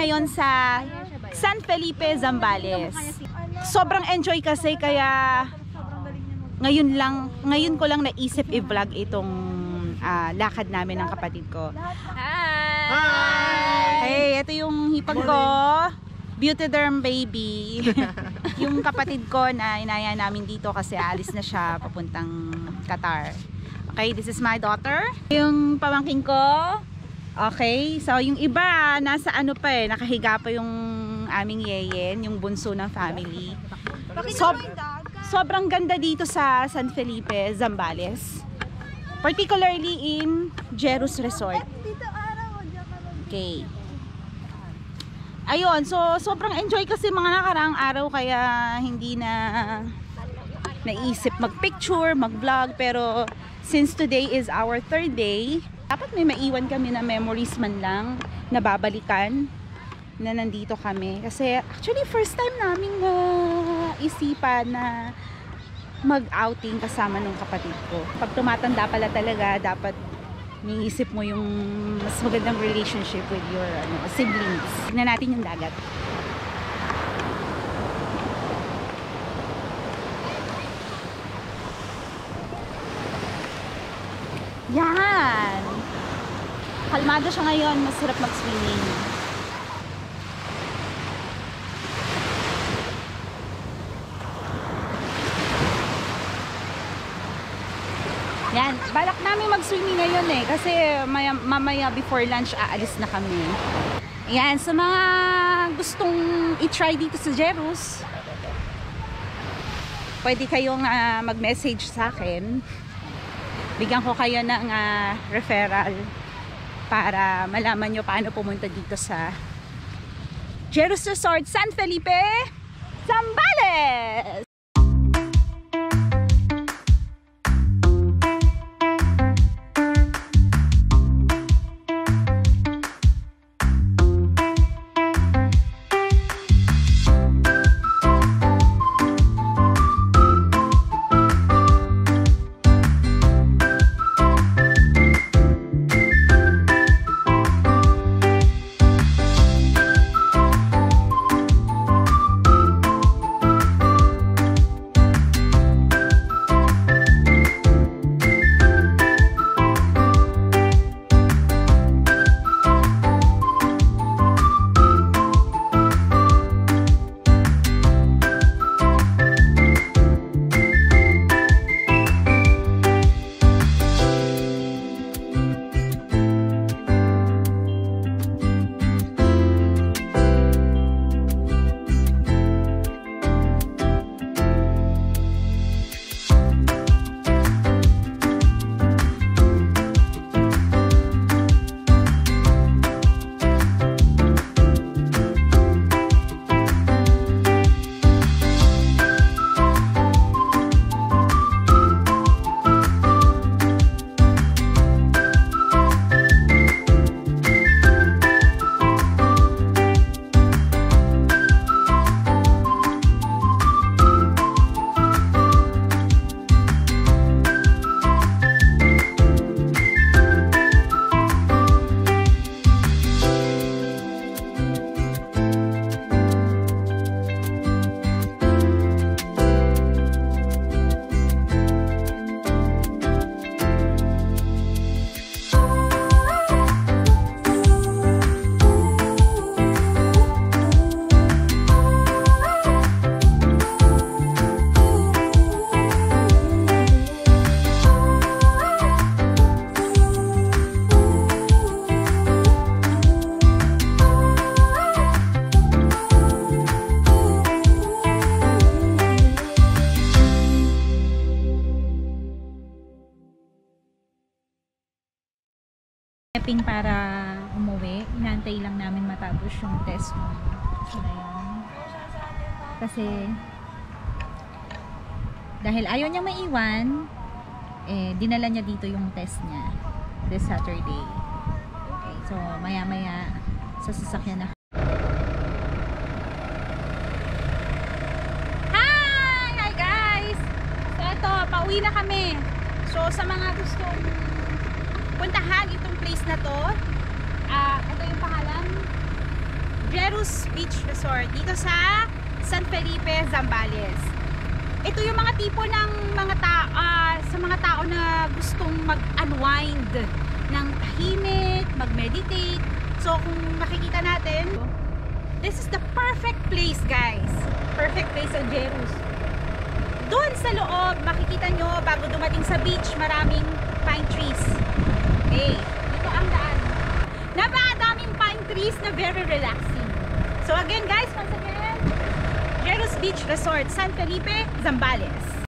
ngayon sa San Felipe, Zambales. Sobrang enjoy kasi kaya ngayon ko lang naisip i-vlog itong lakad namin ng kapatid ko. Hi! Hey, ito yung hipag ko. Beautyderm baby. Yung kapatid ko na inaya namin dito kasi alis na siya papuntang Qatar. Okay, this is my daughter. Yung pamangkin ko. Okay, so yung iba nasa ano pa nakahiga pa yung aming yeyen, yung bunso ng family. Sobrang ganda dito sa San Felipe, Zambales. Particularly in Jerus Resort. Okay. Ayun, so sobrang enjoy kasi mga nakaraang araw kaya hindi na naisip mag-picture, mag-vlog, pero since today is our third day, dapat may maiwan kami na memories man lang na babalikan na nandito kami. Kasi actually first time namin isipan na mag-outing kasama ng kapatid ko. Pag tumatanda pala talaga, dapat niisip mo yung mas magandang relationship with your siblings. Tignan natin yung dagat. Yan! Kalmado siya ngayon, masarap mag-swimming. Yan, balak namin mag-swimming ngayon kasi mamaya before lunch aalis na kami. Yan, sa mga gustong i-try dito sa Jerus, pwede kayong mag-message sa akin. Bigyan ko kayo ng referral para malaman nyo paano pumunta dito sa Jerus Resort, San Felipe, Zambales! Para umuwi, inantay lang namin matapos yung test mo. Kasi dahil ayaw niya maiwan, dinala niya dito yung test niya this Saturday. Okay, so maya maya sa sasakyan na. Hi guys! So ito, pauwi na kami. So sa mga gustong puntahan itong place na to, ito yung pangalan, Jerus Beach Resort dito sa San Felipe, Zambales. Ito yung mga tipo ng sa mga tao na gustong mag-unwind ng tahimik, mag-meditate. So kung makikita natin, this is the perfect place, guys. Perfect place ang Jerus. Doon sa loob, makikita nyo bago dumating sa beach, maraming pine trees. Okay, dito ang daan. Napakadaming pine trees na very relaxing. So again guys, once again, Jerus Beach Resort, San Felipe, Zambales.